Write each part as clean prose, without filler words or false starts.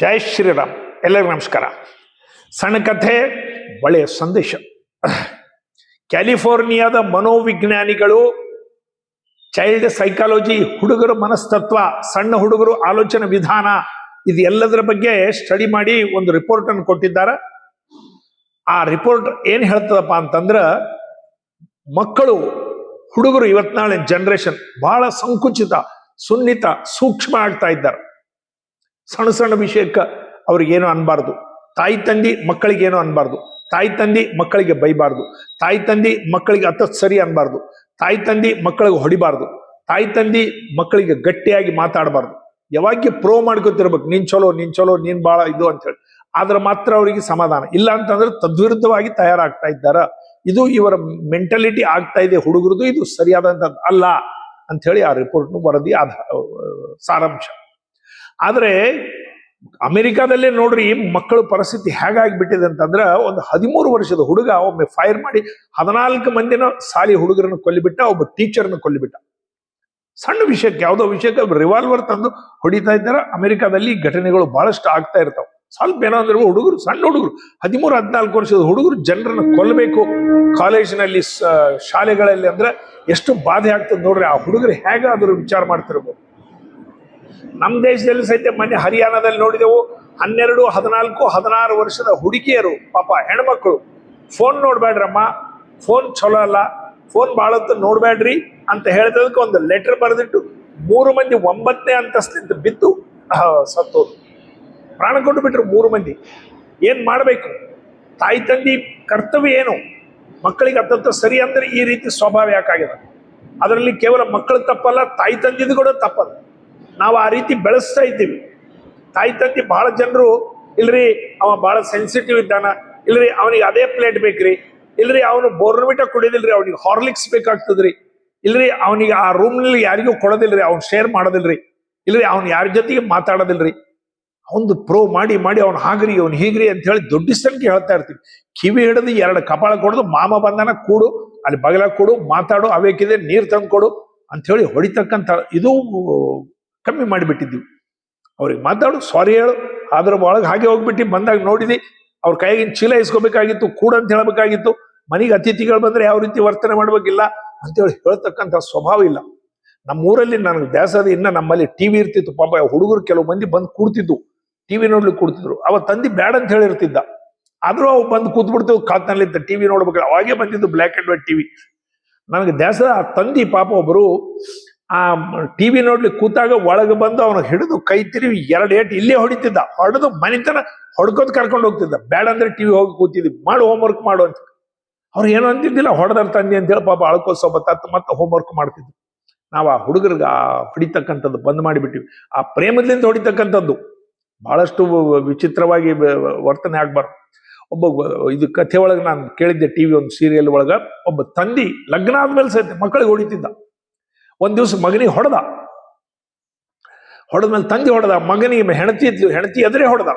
ಜೈ ಶ್ರೀರಾಮ್. ಎಲ್ಲರಿಗೂ ನಮಸ್ಕಾರ. ಸಣ್ಣ ಕಥೆ, ಒಳ್ಳೆಯ ಸಂದೇಶ. ಕ್ಯಾಲಿಫೋರ್ನಿಯಾದ ಮನೋವಿಜ್ಞಾನಿಗಳು ಚೈಲ್ಡ್ ಸೈಕಾಲಜಿ, ಹುಡುಗರ ಮನಸ್ತತ್ವ, ಸಣ್ಣ ಹುಡುಗರು ಆಲೋಚನಾ ವಿಧಾನ, ಇದು ಎಲ್ಲದರ ಬಗ್ಗೆ ಸ್ಟಡಿ ಮಾಡಿ ಒಂದು ರಿಪೋರ್ಟ್ ಅನ್ನು ಕೊಟ್ಟಿದ್ದಾರೆ. ಆ ರಿಪೋರ್ಟ್ ಏನ್ ಹೇಳ್ತದಪ್ಪ ಅಂತಂದ್ರ, ಮಕ್ಕಳು, ಹುಡುಗರು ಇವತ್ನಾಳೆ ಜನರೇಷನ್ ಬಹಳ ಸಂಕುಚಿತ, ಸುನ್ನಿತ, ಸೂಕ್ಷ್ಮ ಆಗ್ತಾ ಇದ್ದಾರೆ. ಸಣ್ಣ ಸಣ್ಣ ವಿಷಯಕ್ಕೆ ಅವ್ರಿಗೇನು ಅನ್ಬಾರ್ದು. ತಾಯಿ ತಂದಿ ಮಕ್ಕಳಿಗೇನು ಅನ್ಬಾರ್ದು. ತಾಯಿ ತಂದಿ ಮಕ್ಕಳಿಗೆ ಬೈಬಾರ್ದು. ತಾಯಿ ತಂದಿ ಮಕ್ಕಳಿಗೆ ಅತ್ತತ್ ಸರಿ ಅನ್ಬಾರ್ದು. ತಾಯಿ ತಂದಿ ಮಕ್ಕಳಿಗೆ ಹೊಡಿಬಾರ್ದು. ತಾಯಿ ತಂದಿ ಮಕ್ಕಳಿಗೆ ಗಟ್ಟಿಯಾಗಿ ಮಾತಾಡಬಾರ್ದು. ಯಾವಾಗ ಪ್ರೋ ಮಾಡ್ಕೊತಿರ್ಬೇಕು, ನೀನ್ ಚಲೋ, ನೀನ್ ಬಾಳ ಇದು ಅಂತ ಹೇಳಿ. ಆದ್ರೆ ಮಾತ್ರ ಅವರಿಗೆ ಸಮಾಧಾನ ಇಲ್ಲ ಅಂತಂದ್ರೆ ತದ್ವಿರುದ್ಧವಾಗಿ ತಯಾರಾಗ್ತಾ ಇದ್ದಾರ. ಇದು ಇವರ ಮೆಂಟಾಲಿಟಿ ಆಗ್ತಾ ಇದೆ ಹುಡುಗರದು. ಇದು ಸರಿಯಾದಂಥದ್ದು ಅಲ್ಲ ಅಂತ ಹೇಳಿ ಆ ರಿಪೋರ್ಟ್ನು ವರದಿ ಸಾರಾಂಶ. ಆದ್ರೆ ಅಮೆರಿಕಾದಲ್ಲೇ ನೋಡ್ರಿ ಮಕ್ಕಳ ಪರಿಸ್ಥಿತಿ ಹೇಗಾಗಿಬಿಟ್ಟಿದೆ ಅಂತಂದ್ರೆ, ಒಂದು 13 ವರ್ಷದ ಹುಡುಗ ಒಮ್ಮೆ ಫೈರ್ ಮಾಡಿ 14 ಮಂದಿನ ಸಾಲಿ ಹುಡುಗರನ್ನು ಕೊಲ್ಲಿಬಿಟ್ಟ, ಒಬ್ಬ ಟೀಚರ್ನ ಕೊಲ್ಲಿಬಿಟ್ಟ. ಸಣ್ಣ ವಿಷಯಕ್ಕೆ, ಯಾವುದೋ ವಿಷಯಕ್ಕೆ ರಿವಾಲ್ವರ್ ತಂದು ಹೊಡಿತಾ ಇದ್ದಾರೆ. ಅಮೆರಿಕಾದಲ್ಲಿ ಘಟನೆಗಳು ಬಹಳಷ್ಟು ಆಗ್ತಾ ಇರ್ತಾವ. ಸ್ವಲ್ಪ ಏನೋ ಅಂದ್ರೆ ಹುಡುಗರು, ಸಣ್ಣ ಹುಡುಗರು, 13-14 ವರ್ಷದ ಹುಡುಗರು ಜನರನ್ನ ಕೊಲ್ಲಬೇಕು ಕಾಲೇಜಿನಲ್ಲಿ, ಶಾಲೆಗಳಲ್ಲಿ ಅಂದ್ರೆ ಎಷ್ಟು ಬಾಧೆ ಆಗ್ತದೆ ನೋಡ್ರಿ. ಆ ಹುಡುಗರು ಹೇಗಾದ್ರೂ ವಿಚಾರ ಮಾಡ್ತಿರ್ಬೋದು. ನಮ್ಮ ದೇಶದಲ್ಲಿ ಸಹಿತ ಮೊನ್ನೆ ಹರಿಯಾಣದಲ್ಲಿ ನೋಡಿದೆವು, 12, 14, 16 ವರ್ಷದ ಹುಡುಗಿಯರು, ಪಾಪ ಹೆಣ್ಮಕ್ಳು, ಫೋನ್ ನೋಡ್ಬೇಡ್ರಮ್ಮ, ಫೋನ್ ಚಲೋ ಅಲ್ಲ, ಫೋನ್ ಬಾಳತ್ತು ನೋಡ್ಬೇಡ್ರಿ ಅಂತ ಹೇಳಿದಕ್ಕೆ ಒಂದು ಲೆಟರ್ ಬರೆದಿಟ್ಟು 3 ಮಂದಿ 9ನೇ ಅಂತಸ್ತಿಂದ ಬಿದ್ದು ಸತ್ತೋದು, ಪ್ರಾಣ ಕೊಟ್ಟು ಬಿಟ್ರು 3 ಮಂದಿ. ಏನ್ ಮಾಡ್ಬೇಕು? ತಾಯಿ ತಂದಿ ಕರ್ತವ್ಯ ಏನು? ಮಕ್ಕಳಿಗೆ ಅತ್ತಂತ ಸರಿ ಅಂದ್ರೆ ಈ ರೀತಿ ಸ್ವಭಾವ ಯಾಕಾಗಿದೆ? ಅದರಲ್ಲಿ ಕೇವಲ ಮಕ್ಕಳು ತಪ್ಪಲ್ಲ, ತಾಯಿ ತಂದಿದ್ದು ಕೂಡ ತಪ್ಪಲ್ಲ. ನಾವು ಆ ರೀತಿ ಬೆಳೆಸ್ತಾ ಇದ್ದೀವಿ. ತಾಯಿ ತಂದಿ ಬಹಳ ಜನರು, ಇಲ್ರಿ ಅವ ಬಹಳ ಸೆನ್ಸಿಟಿವ್ ಇದ್ದಾನ, ಇಲ್ರಿ ಅವನಿಗೆ ಅದೇ ಪ್ಲೇಟ್ ಬೇಕ್ರಿ, ಇಲ್ರಿ ಅವನು ಬೋರ್ನ್ವಿಟಾ ಕುಡಿದಿಲ್ರಿ, ಅವನಿಗೆ ಹಾರ್ಲಿಕ್ಸ್ ಬೇಕಾಗ್ತದ್ರಿ, ಇಲ್ರಿ ಅವನಿಗೆ ಆ ರೂಮ್ನಲ್ಲಿ ಯಾರಿಗೂ ಕೊಡೋದಿಲ್ರಿ, ಅವ್ನು ಶೇರ್ ಮಾಡೋದಿಲ್ರಿ, ಇಲ್ರಿ ಅವ್ನು ಯಾರ ಜೊತೆಗೆ ಮಾತಾಡೋದಿಲ್ರಿ. ಅವನು ಪ್ರೋ ಮಾಡಿ ಅವ್ನು ಹಾಗ್ರಿ, ಅವ್ನು ಹೀಗ್ರಿ ಅಂತ ಹೇಳಿ ದೊಡ್ಡಿಸ್ತನಕ್ಕೆ ಹೇಳ್ತಾ ಇರ್ತೀವಿ. ಕಿವಿ ಹಿಡಿದು 2 ಕಪಾಳ ಕೊಡೋದು, ಮಾಮ ಬಂದನ ಕೂಡು, ಅಲ್ಲಿ ಬಗಲ ಕೊಡು, ಮಾತಾಡು, ಅವೇಕಿದೆ ನೀರು ತಂದು ಕೊಡು ಅಂತ ಹೇಳಿ ಹೊಡಿತಕ್ಕಂಥ ಇದು ಕಮ್ಮಿ ಮಾಡಿಬಿಟ್ಟಿದ್ದೀವಿ. ಅವ್ರಿಗೆ ಮಾತಾಡು, ಸಾರಿ ಹೇಳು, ಅದ್ರ ಒಳಗೆ ಹಾಗೆ ಹೋಗ್ಬಿಟ್ಟು ಬಂದಾಗ ನೋಡಿದಿ ಅವ್ರ ಕೈಗಿನ ಚೀಲ ಇಸ್ಕೋಬೇಕಾಗಿತ್ತು, ಕೂಡ ಅಂತ ಹೇಳ್ಬೇಕಾಗಿತ್ತು. ಮನೆಗೆ ಅತಿಥಿಗಳು ಬಂದ್ರೆ ಯಾವ ರೀತಿ ವರ್ತನೆ ಮಾಡ್ಬೇಕಿಲ್ಲ ಅಂತೇಳಿ ಹೇಳ್ತಕ್ಕಂಥ ಸ್ವಭಾವ ಇಲ್ಲ. ನಮ್ಮೂರಲ್ಲಿ ನನಗೆ ದ್ಯಾಸದ, ಇನ್ನ ನಮ್ಮಲ್ಲಿ ಟಿವಿ ಇರ್ತಿತ್ತು. ಪಾಪ ಹುಡುಗರು ಕೆಲವು ಮಂದಿ ಬಂದು ಕೂಡ್ತಿದ್ದು, ಟಿವಿ ನೋಡ್ಲಿಕ್ಕೆ ಕೂಡ್ತಿದ್ರು. ಅವ ತಂದಿ ಬ್ಯಾಡ್ ಅಂತ ಹೇಳಿರ್ತಿದ್ದ, ಆದ್ರೂ ಅವು ಬಂದು ಕೂತ್ ಬಿಡ್ತೇವೆ ಕಾಲ್ನಲ್ಲಿದ್ದ ಟಿವಿ ನೋಡ್ಬೇಕು. ಅವಾಗೇ ಬಂದಿದ್ದು ಬ್ಲ್ಯಾಕ್ ಅಂಡ್ ವೈಟ್ ಟಿವಿ. ನನಗೆ ದ್ಯಾಸದ ಆ ತಂದಿ ಪಾಪ ಒಬ್ಬರು ಆ ಟಿವಿ ನೋಡ್ಲಿಕ್ಕೆ ಕೂತಾಗ ಒಳಗೆ ಬಂದು ಅವನ ಹಿಡಿದು ಕೈ ತಿರುವಿ 2 ಏಟು ಇಲ್ಲೇ ಹೊಡಿತಿದ್ದ. ಹೊಡೆದು ಮನಿತನ ಹೊಡ್ಕೋದ್ ಕರ್ಕೊಂಡು ಹೋಗ್ತಿದ್ದ. ಬ್ಯಾಡ ಅಂದ್ರೆ ಟಿವಿ ಹೋಗಿ ಕೂತಿದ್ವಿ, ಮಾಡು ಹೋಮ್ವರ್ಕ್ ಮಾಡು ಅಂತ. ಅವ್ರು ಏನೋ ಅಂತಿದ್ದಿಲ್ಲ, ಹೊಡೆದಾರ ತಂದಿ ಅಂತ ಹೇಳಿ ಪಾಪ ಅಳ್ಕೋ ಸೊಬತ್ತು ಮತ್ತೆ ಹೋಮ್ವರ್ಕ್ ಮಾಡ್ತಿದ್ವಿ. ನಾವು ಆ ಹುಡುಗರಿಗೆ ಆ ಹೊಡಿತಕ್ಕಂಥದ್ದು ಬಂದ್ ಮಾಡಿಬಿಟ್ಟಿವಿ. ಆ ಪ್ರೇಮದಿಂದ ಹೊಡಿತಕ್ಕಂಥದ್ದು ಬಹಳಷ್ಟು ವಿಚಿತ್ರವಾಗಿ ವರ್ತನೆ ಆಗ್ಬಾರ್ದು. ಒಬ್ಬ ಇದು ಕಥೆ ಒಳಗೆ ನಾನು ಕೇಳಿದ್ದೆ, ಟಿವಿ ಒಂದು ಸೀರಿಯಲ್ ಒಳಗ, ಒಬ್ಬ ತಂದಿ ಲಗ್ನ ಆದ್ಮೇಲೆ ಸಹಿತ ಮಕ್ಕಳಿಗೆ ಹೊಡಿತಿದ್ದ. ಒಂದ್ ದಿವಸ ಮಗನಿಗೆ ಹೊಡೆದ್ಮೇಲೆ ತಂದಿ ಹೊಡೆದ, ಮಗನಿಗೆ ಹೆಣತಿ ಎದುರೇ ಹೊಡೆದ.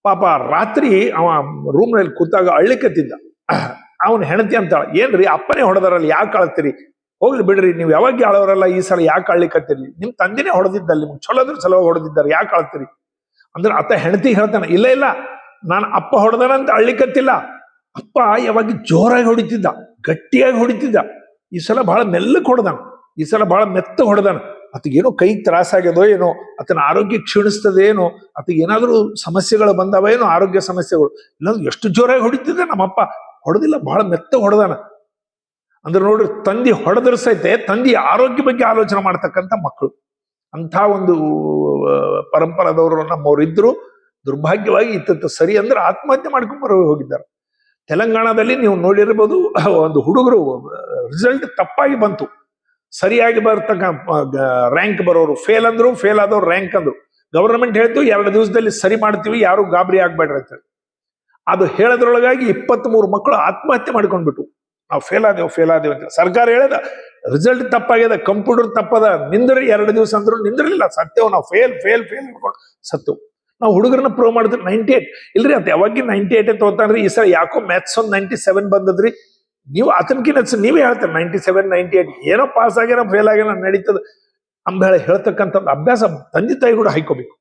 ಪಾಪ ರಾತ್ರಿ ಅವ ರೂಮ್ನಲ್ಲಿ ಕೂತಾಗ ಅಳ್ಳಿಕತ್ತಿದ್ದ. ಅವನು ಹೆಣತಿ ಅಂತಾಳ, ಏನ್ರಿ ಅಪ್ಪನೇ ಹೊಡೆದಾರಲ್ಲಿ ಯಾಕೆ ಅಳ್ತೀರಿ? ಹೋಗ್ಲಿ ಬಿಡ್ರಿ, ನೀವು ಯಾವಾಗ ಆಳೋರಲ್ಲ, ಈ ಸಲ ಯಾಕೆ ಅಳ್ಳಿಕತ್ತೀರಿ? ನಿಮ್ ತಂದಿನೇ ಹೊಡೆದಿದ್ದಲ್ಲಿ, ನಿಮ್ಗೆ ಚಲೋದ್ರ ಸಲುವಾಗಿ ಹೊಡೆದಿದ್ದಾರೆ, ಯಾಕೆ ಅಳ್ತೀರಿ ಅಂದ್ರೆ ಅತ್ತ ಹೆಣತಿ ಹೇಳ್ತಾನೆ, ಇಲ್ಲ ನಾನು ಅಪ್ಪ ಹೊಡೆದಾನಂತ ಅಳ್ಳಿಕತ್ತಿಲ್ಲ, ಅಪ್ಪ ಯಾವಾಗ ಜೋರಾಗಿ ಹೊಡಿತಿದ್ದ, ಗಟ್ಟಿಯಾಗಿ ಹೊಡಿತಿದ್ದ. ಈ ಸಲ ಬಹಳ ಮೆಲ್ಲಕ್ಕೆ ಹೊಡೆದಾನ, ಈ ಸಲ ಬಹಳ ಮೆತ್ತ ಹೊಡೆದಾನ. ಆತಗೇನೋ ಕೈ ತ್ರಾಸಾಗ್ಯದೋ ಏನೋ, ಆತನ ಆರೋಗ್ಯ ಕ್ಷೀಣಿಸ್ತದೆ ಏನೋ, ಆತಗೇನಾದ್ರೂ ಸಮಸ್ಯೆಗಳು ಬಂದಾವ ಏನೋ, ಆರೋಗ್ಯ ಸಮಸ್ಯೆಗಳು. ಇಲ್ಲಾಂದ್ರೆ ಎಷ್ಟು ಜೋರಾಗಿ ಹೊಡಿತಿದ್ದೆ ನಮ್ಮಪ್ಪ, ಹೊಡೆದಿಲ್ಲ, ಬಹಳ ಮೆತ್ತ ಹೊಡೆದಾನ ಅಂದ್ರೆ ನೋಡ್ರಿ, ತಂದಿ ಹೊಡೆದ್ರ ಸಹಿತ ತಂದಿ ಆರೋಗ್ಯ ಬಗ್ಗೆ ಆಲೋಚನೆ ಮಾಡ್ತಕ್ಕಂಥ ಮಕ್ಕಳು. ಅಂಥ ಒಂದು ಪರಂಪರಾದವರು ನಮ್ಮವ್ರು ಇದ್ರು. ದುರ್ಭಾಗ್ಯವಾಗಿ ಇತ್ತ ಸರಿ ಅಂದ್ರೆ ಆತ್ಮಹತ್ಯೆ ಮಾಡ್ಕೊಂಡ್ ಹೋಗಿದ್ದಾರೆ. ತೆಲಂಗಾಣದಲ್ಲಿ ನೀವು ನೋಡಿರ್ಬೋದು, ಒಂದು ಹುಡುಗರು ರಿಸಲ್ಟ್ ತಪ್ಪಾಗಿ ಬಂತು, ಸರಿಯಾಗಿ ಬರ್ತಕ್ಕ ರ್ಯಾಂಕ್ ಬರೋರು ಫೇಲ್ ಅಂದ್ರು, ಫೇಲ್ ಆದವ್ರು ರ್ಯಾಂಕ್ ಅಂದ್ರು. ಗವರ್ನಮೆಂಟ್ ಹೇಳ್ತು 2 ದಿವಸದಲ್ಲಿ ಸರಿ ಮಾಡ್ತೀವಿ, ಯಾರು ಗಾಬರಿ ಆಗ್ಬೇಡ್ರಿ ಅಂತೇಳಿ. ಅದು ಹೇಳೋದ್ರೊಳಗಾಗಿ 23 ಮಕ್ಕಳು ಆತ್ಮಹತ್ಯೆ ಮಾಡ್ಕೊಂಡ್ಬಿಟ್ಟು, ನಾವು ಫೇಲ್ ಆದೇವು ಅಂತ. ಸರ್ಕಾರ ಹೇಳದ ರಿಸಲ್ಟ್ ತಪ್ಪಾಗ್ಯದ, ಕಂಪ್ಯೂಟರ್ ತಪ್ಪದ, ನಿಂದ್ರಿ 2 ದಿವಸ ಅಂದ್ರು ನಿಂದ್ರಲಿಲ್ಲ, ಸತ್ತೇವು ನಾವು, ಫೇಲ್ ಅನ್ಕೊಂಡು ಸತ್ತು. ನಾವು ಹುಡುಗರನ್ನ ಪ್ರೂವ್ ಮಾಡಿದ್ರೆ 98 ಇಲ್ರಿ ಅಂತ ಯಾವಾಗ 98 ತಗೋತಾನ್ರಿ. ಈ ಸಲ ಯಾಕೋ ಮ್ಯಾಥ್ಸ್ ಒಂದು 97 ಬಂದದ್ರಿ. ನೀವು ಆತನಕಿನ ನೀವೇ ಹೇಳ್ತಾರೆ 97, 98 ಏನೋ ಪಾಸ್ ಆಗ್ಯಾರ ಫೇಲ್ ಆಗ್ಯಾರ ನಡೀತದ ಅಂಬ ಹೇಳ್ತಕ್ಕಂಥದ್ದು ಅಭ್ಯಾಸ ತಂದೆ ತಾಯಿ ಕೂಡ ಹಾಯ್ಕೋಬೇಕು.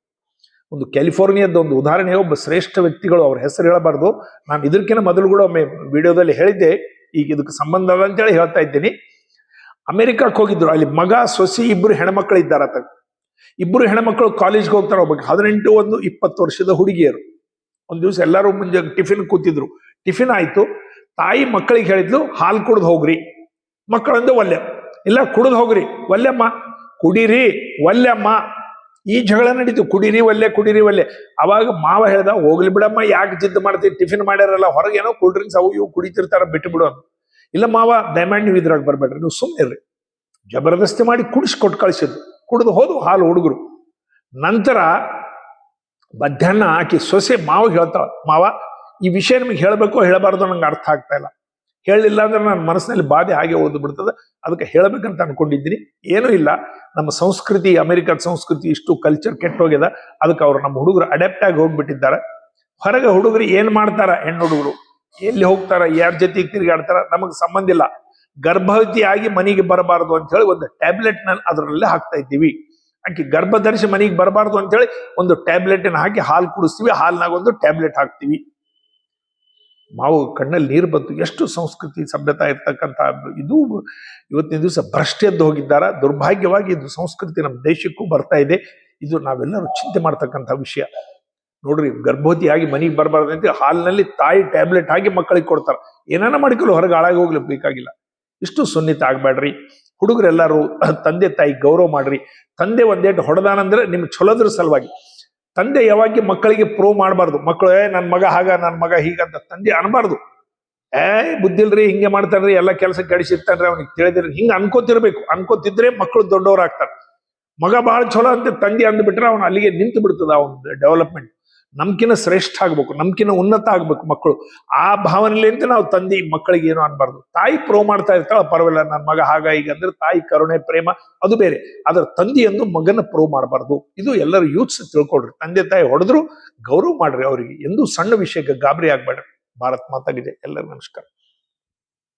ಒಂದು ಕ್ಯಾಲಿಫೋರ್ನಿಯಾದ ಒಂದು ಉದಾಹರಣೆ, ಒಬ್ಬ ಶ್ರೇಷ್ಠ ವ್ಯಕ್ತಿಗಳು, ಅವ್ರ ಹೆಸರು ಹೇಳಬಾರ್ದು, ನಾನು ಇದಕ್ಕಿಂತ ಮೊದಲು ಕೂಡ ಒಮ್ಮೆ ವಿಡಿಯೋದಲ್ಲಿ ಹೇಳಿದ್ದೆ, ಈಗ ಇದಕ್ಕೆ ಸಂಬಂಧ ಅದ ಅಂತೇಳಿ ಹೇಳ್ತಾ ಇದ್ದೀನಿ. ಅಮೆರಿಕಕ್ಕೆ ಹೋಗಿದ್ರು, ಅಲ್ಲಿ ಮಗ ಸೊಸಿ ಇಬ್ರು ಹೆಣ್ಮಕ್ಳು ಇದ್ದಾರತ್ತ. ಇಬ್ರು ಹೆಣ್ಮಕ್ಳು ಕಾಲೇಜ್ಗೆ ಹೋಗ್ತಾರೆ. ಒಬ್ಬ 18 ಒಂದು 20 ವರ್ಷದ ಹುಡುಗಿಯರು. ಒಂದ್ ದಿವಸ ಎಲ್ಲರೂ ಮುಂಜೆ ಟಿಫಿನ್ ಕೂತಿದ್ರು. ಟಿಫಿನ್ ಆಯ್ತು, ತಾಯಿ ಮಕ್ಕಳಿಗೆ ಹೇಳಿದ್ಲು ಹಾಲು ಕುಡ್ದು ಹೋಗ್ರಿ. ಮಕ್ಕಳಂದು ಒಲ್ಲೆ, ಇಲ್ಲ ಕುಡ್ದು ಹೋಗ್ರಿ. ಒಲ್ಲೆಮ್ಮ, ಕುಡೀರಿ ಒಲ್ಲೆಮ್ಮ. ಈ ಜಗಳ ನಡೀತು, ಕುಡೀರಿ ಒಲ್ಲೆ ಕುಡೀರಿ ಒಲ್ಲೆ. ಅವಾಗ ಮಾವ ಹೇಳ್ದ, ಹೋಗ್ಲಿ ಬಿಡಮ್ಮ, ಯಾಕೆ ಜಿದ್ದು ಮಾಡ್ತೀವಿ, ಟಿಫಿನ್ ಮಾಡ್ಯಾರಲ್ಲ, ಹೊರಗೇನೋ ಕೂಲ್ ಡ್ರಿಂಕ್ಸ್ ಅವು ಇವು ಕುಡಿತಿರ್ತಾರ, ಬಿಟ್ಟು ಬಿಡು ಅಂತ. ಇಲ್ಲ ಮಾವ, ದಯಮಾಡಿ ನೀವು ಇದ್ರಾಗ ಬರ್ಬೇಡ್ರಿ, ನೀವು ಸುಮ್ಮನಿರ್ರಿ. ಜಬರ್ದಸ್ತಿ ಮಾಡಿ ಕುಡಿಸ್ಕೊಟ್ಟು ಕಳಿಸಿದ್ರು. ಕುಡಿದು ಹೋದು ಹಾಲು ಹುಡುಗರು. ನಂತರ ಮಧ್ಯಾಹ್ನ ಆಕಿ ಸೊಸೆ ಮಾವಿಗೆ ಹೇಳ್ತಾಳ, ಮಾವ ಈ ವಿಷಯ ನಿಮಗೆ ಹೇಳಬೇಕು ಹೇಳಬಾರ್ದು ನಂಗೆ ಅರ್ಥ ಆಗ್ತಾ ಇಲ್ಲ. ಹೇಳಲಿಲ್ಲ ಅಂದ್ರೆ ನನ್ನ ಮನಸ್ಸಿನಲ್ಲಿ ಬಾಧೆ ಹಾಗೆ ಉಳಿದು ಬಿಡ್ತದೆ, ಅದಕ್ಕೆ ಹೇಳಬೇಕಂತ ಅನ್ಕೊಂಡಿದ್ದೀನಿ. ಏನೂ ಇಲ್ಲ, ನಮ್ಮ ಸಂಸ್ಕೃತಿ, ಅಮೆರಿಕದ ಸಂಸ್ಕೃತಿ ಇಷ್ಟು ಕಲ್ಚರ್ ಕೆಟ್ಟೋಗ್ಯದ, ಅದಕ್ಕೆ ಅವ್ರು ನಮ್ಮ ಹುಡುಗರು ಅಡ್ಯಾಪ್ಟ್ ಆಗಿ ಹೋಗ್ಬಿಟ್ಟಿದ್ದಾರೆ. ಹೊರಗೆ ಹುಡುಗರು ಏನ್ ಮಾಡ್ತಾರ, ಹೆಣ್ಣು ಹುಡುಗರು ಎಲ್ಲಿ ಹೋಗ್ತಾರ, ಯಾರ ಜೊತೆಗೆ ತಿರುಗಾಡ್ತಾರ, ನಮಗೆ ಸಂಬಂಧ ಇಲ್ಲ. ಗರ್ಭವತಿಯಾಗಿ ಮನೆಗೆ ಬರಬಾರದು ಅಂತ ಹೇಳಿ ಒಂದು ಟ್ಯಾಬ್ಲೆಟ್ ನ ಅದರಲ್ಲೇ ಹಾಕ್ತಾ ಇದ್ದೀವಿ. ಆಕೆ ಗರ್ಭ ಧರಿಸಿ ಮನೆಗೆ ಬರಬಾರ್ದು ಅಂತ ಹೇಳಿ ಒಂದು ಟ್ಯಾಬ್ಲೆಟ್ ಹಾಕಿ ಹಾಲು ಕುಡಿಸ್ತೀವಿ, ಹಾಲ್ನಾಗ ಒಂದು ಟ್ಯಾಬ್ಲೆಟ್ ಹಾಕ್ತಿವಿ. ಮಾವು ಕಣ್ಣಲ್ಲಿ ನೀರು ಬಂತು. ಎಷ್ಟು ಸಂಸ್ಕೃತಿ ಸಭ್ಯತಾ ಇರ್ತಕ್ಕಂಥ ಇದು ಇವತ್ತಿನ ದಿವಸ ಭ್ರಷ್ಟೆದ್ದು ಹೋಗಿದ್ದಾರ. ದುರ್ಭಾಗ್ಯವಾಗಿ ಇದು ಸಂಸ್ಕೃತಿ ನಮ್ಮ ದೇಶಕ್ಕೂ ಬರ್ತಾ ಇದೆ. ಇದು ನಾವೆಲ್ಲರೂ ಚಿಂತೆ ಮಾಡ್ತಕ್ಕಂಥ ವಿಷಯ. ನೋಡ್ರಿ, ಗರ್ಭವತಿಯಾಗಿ ಮನೆಗೆ ಬರಬಾರ್ದು ಅಂತ ಹಾಲಿನಲ್ಲಿ ತಾಯಿ ಟ್ಯಾಬ್ಲೆಟ್ ಹಾಕಿ ಮಕ್ಕಳಿಗೆ ಕೊಡ್ತಾರ. ಏನಾನ ಮಾಡಿಕೊಳ್ಳು, ಹೊರಗೆ ಹಾಳಾಗಿ ಹೋಗ್ಲಿಕ್ಕೆ ಬೇಕಾಗಿಲ್ಲ. ಇಷ್ಟು ಸುನ್ನಿತ ಆಗ್ಬೇಡ್ರಿ. ಹುಡುಗರೆಲ್ಲರೂ ತಂದೆ ತಾಯಿ ಗೌರವ ಮಾಡ್ರಿ. ತಂದೆ ಒಂದೇಟು ಹೊಡೆದಾನಂದ್ರೆ ನಿಮ್ ಚಲೋದ್ರ ಸಲುವಾಗಿ. ತಂದೆ ಯಾವಾಗ ಮಕ್ಕಳಿಗೆ ಪ್ರೋವ್ ಮಾಡಬಾರ್ದು. ಮಕ್ಕಳು ನನ್ನ ಮಗ ಹಾಗ, ನನ್ನ ಮಗ ಹೀಗಂತ ತಂದೆ ಅನ್ಬಾರ್ದು. ಬುದ್ಧಿಲ್ರಿ, ಹಿಂಗೆ ಮಾಡ್ತಾನ್ರಿ, ಎಲ್ಲ ಕೆಲಸ ಕೆಡಿಸಿರ್ತಾನ್ರಿ, ಅವ್ನಿಗೆ ತಿಳಿದಿರಿ, ಹಿಂಗ ಅನ್ಕೋತಿರ್ಬೇಕು. ಅನ್ಕೋತಿದ್ರೆ ಮಕ್ಕಳು ದೊಡ್ಡವ್ರಾಗ್ತಾರೆ. ಮಗ ಬಹಳ ಚಲೋ ಅಂತ ತಂದೆ ಅಂದ್ಬಿಟ್ರೆ ಅವನು ಅಲ್ಲಿಗೆ ನಿಂತು ಬಿಡ್ತದ ಅವನ ಡೆವಲಪ್ಮೆಂಟ್. ನಮ್ಕಿನ ಶ್ರೇಷ್ಠ ಆಗ್ಬೇಕು, ನಮ್ಕಿನ ಉನ್ನತ ಆಗ್ಬೇಕು ಮಕ್ಕಳು. ಆ ಭಾವನೆಯಿಂದ ನಾವು ತಂದೆ ಮಕ್ಕಳಿಗೆ ಏನು ಅನ್ಬಾರ್ದು. ತಾಯಿ ಪ್ರೋ ಮಾಡ್ತಾ ಇರ್ತಾಳ, ಪರವಾಗಿಲ್ಲ ನನ್ನ ಮಗ ಹಾಗ ಈಗ ಅಂದ್ರೆ ತಾಯಿ ಕರುಣೆ ಪ್ರೇಮ ಅದು ಬೇರೆ. ಆದ್ರೆ ತಂದೆಯನ್ನು ಮಗನ ಪ್ರೋ ಮಾಡಬಾರ್ದು. ಇದು ಎಲ್ಲರೂ ಯೂತ್ಸ್ ತಿಳ್ಕೊಡ್ರಿ. ತಂದೆ ತಾಯಿ ಹೊಡೆದ್ರು ಗೌರವ ಮಾಡ್ರಿ, ಅವರಿಗೆ ಎಂದೂ ಸಣ್ಣ ವಿಷಯಕ್ಕೆ ಗಾಬರಿ ಆಗ್ಬೇಡ್ರಿ. ಭಾರತ್ ಮಾತಾಗಿದೆ. ಎಲ್ಲರಿಗೂ ನಮಸ್ಕಾರ.